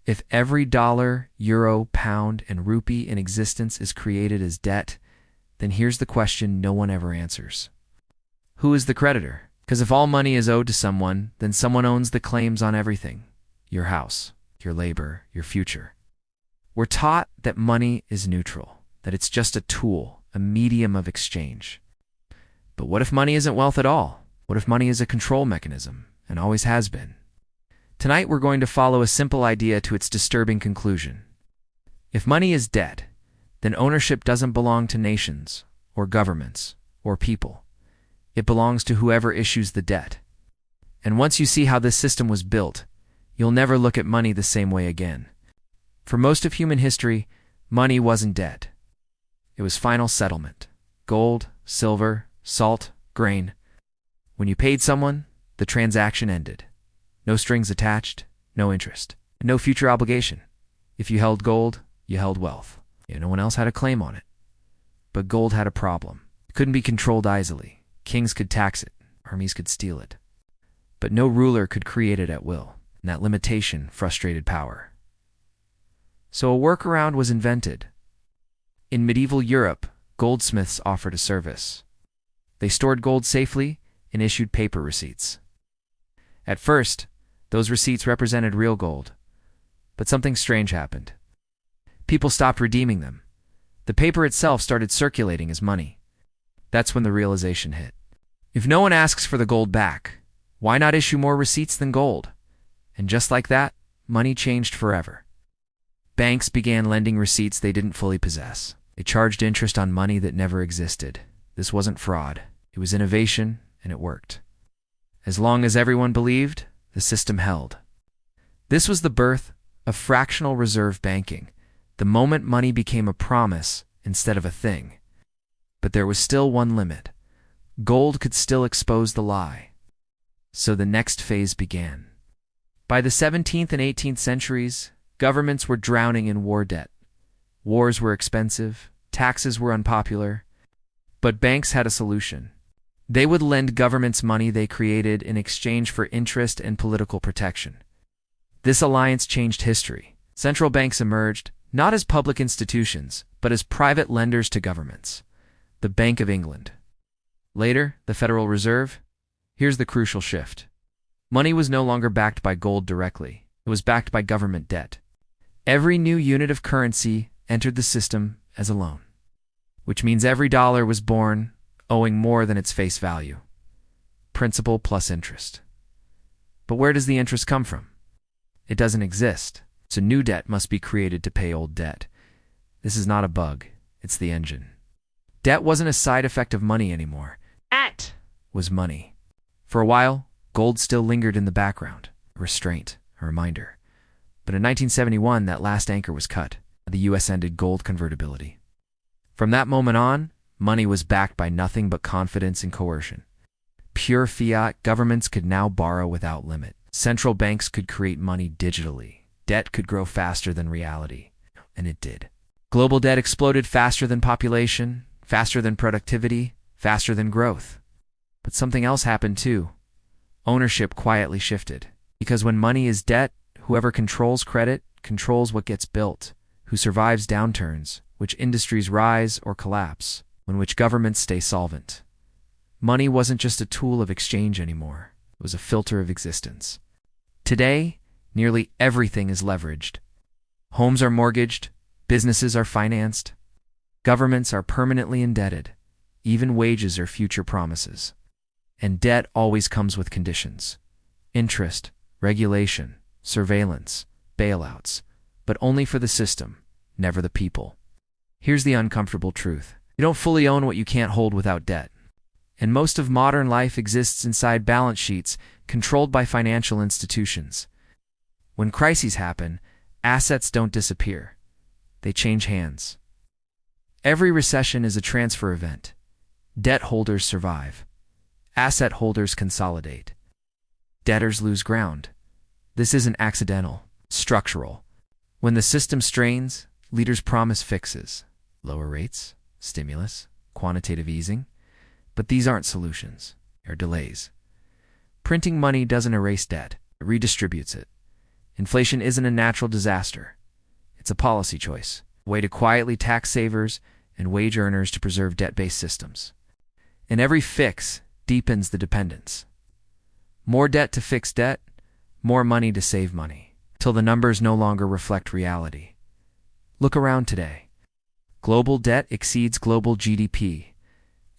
If every dollar, euro, pound, and rupee in existence is created as debt, then here's the question no one ever answers. Who is the creditor? Because if all money is owed to someone, then someone owns the claims on everything. Your house, your labor, your future. We're taught that money is neutral, that it's just a tool, a medium of exchange. But what if money isn't wealth at all? What if money is a control mechanism, and always has been? Tonight we're going to follow a simple idea to its disturbing conclusion. If money is debt, then ownership doesn't belong to nations, or governments, or people. It belongs to whoever issues the debt. And once you see how this system was built, you'll never look at money the same way again. For most of human history, money wasn't debt. It was final settlement. Gold, silver, salt, grain. When you paid someone, the transaction ended. No strings attached, no interest, and no future obligation. If you held gold, you held wealth. No one else had a claim on it. But gold had a problem. It couldn't be controlled easily. Kings could tax it, armies could steal it. But no ruler could create it at will, and that limitation frustrated power. So a workaround was invented. In medieval Europe, goldsmiths offered a service. They stored gold safely and issued paper receipts. At first, those receipts represented real gold. But something strange happened. People stopped redeeming them. The paper itself started circulating as money. That's when the realization hit. If no one asks for the gold back, why not issue more receipts than gold? And just like that, money changed forever. Banks began lending receipts they didn't fully possess. They charged interest on money that never existed. This wasn't fraud. It was innovation, and it worked. As long as everyone believed, the system held. This was the birth of fractional reserve banking, the moment money became a promise instead of a thing. But there was still one limit. Gold could still expose the lie. So the next phase began. By the 17th and 18th centuries, governments were drowning in war debt. Wars were expensive, taxes were unpopular, but banks had a solution. They would lend governments money they created in exchange for interest and political protection. This alliance changed history. Central banks emerged, not as public institutions, but as private lenders to governments. The Bank of England. Later, the Federal Reserve. Here's the crucial shift. Money was no longer backed by gold directly. It was backed by government debt. Every new unit of currency entered the system as a loan, which means every dollar was born owing more than its face value. Principal plus interest. But where does the interest come from? It doesn't exist, so new debt must be created to pay old debt. This is not a bug, it's the engine. Debt wasn't a side effect of money anymore. Debt was money. For a while, gold still lingered in the background, a restraint, a reminder. But in 1971, that last anchor was cut. The US ended gold convertibility. From that moment on, money was backed by nothing but confidence and coercion. Pure fiat, governments could now borrow without limit. Central banks could create money digitally. Debt could grow faster than reality. And it did. Global debt exploded faster than population, faster than productivity, faster than growth. But something else happened too. Ownership quietly shifted. Because when money is debt, whoever controls credit controls what gets built, who survives downturns, which industries rise or collapse, when which governments stay solvent. Money wasn't just a tool of exchange anymore. It was a filter of existence. Today, nearly everything is leveraged. Homes are mortgaged, businesses are financed, governments are permanently indebted, even wages are future promises. And debt always comes with conditions. Interest, regulation, surveillance, bailouts, but only for the system, never the people. Here's the uncomfortable truth. You don't fully own what you can't hold without debt. And most of modern life exists inside balance sheets controlled by financial institutions. When crises happen, assets don't disappear. They change hands. Every recession is a transfer event. Debt holders survive. Asset holders consolidate. Debtors lose ground. This isn't accidental, structural. When the system strains, leaders promise fixes. Lower rates, stimulus, quantitative easing. But these aren't solutions. They're delays. Printing money doesn't erase debt. It redistributes it. Inflation isn't a natural disaster. It's a policy choice, a way to quietly tax savers and wage earners to preserve debt-based systems. And every fix deepens the dependence. More debt to fix debt, more money to save money, till the numbers no longer reflect reality. Look around today. Global debt exceeds global GDP.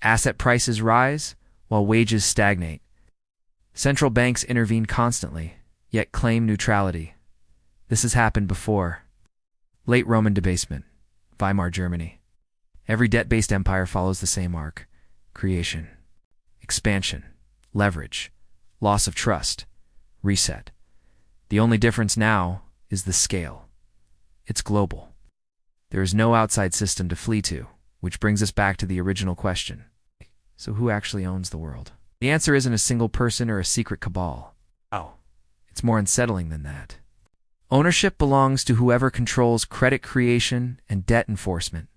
Asset prices rise while wages stagnate. Central banks intervene constantly, yet claim neutrality. This has happened before. Late Roman debasement, Weimar Germany. Every debt-based empire follows the same arc: creation, expansion, leverage, loss of trust, reset. The only difference now is the scale. It's global. There is no outside system to flee to, which brings us back to the original question. So who actually owns the world? The answer isn't a single person or a secret cabal. Oh, it's more unsettling than that. Ownership belongs to whoever controls credit creation and debt enforcement.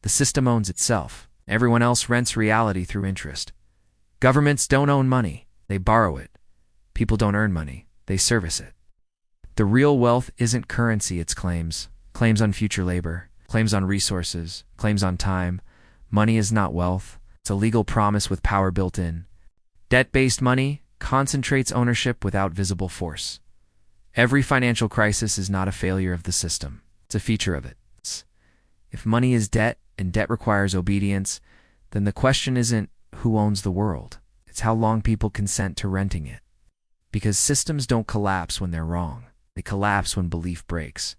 The system owns itself. Everyone else rents reality through interest. Governments don't own money, they borrow it. People don't earn money, they service it. The real wealth isn't currency, it's claims. Claims on future labor, claims on resources, claims on time. Money is not wealth. It's a legal promise with power built in. Debt-based money concentrates ownership without visible force. Every financial crisis is not a failure of the system. It's a feature of it. If money is debt and debt requires obedience, then the question isn't who owns the world. It's how long people consent to renting it. Because systems don't collapse when they're wrong. They collapse when belief breaks.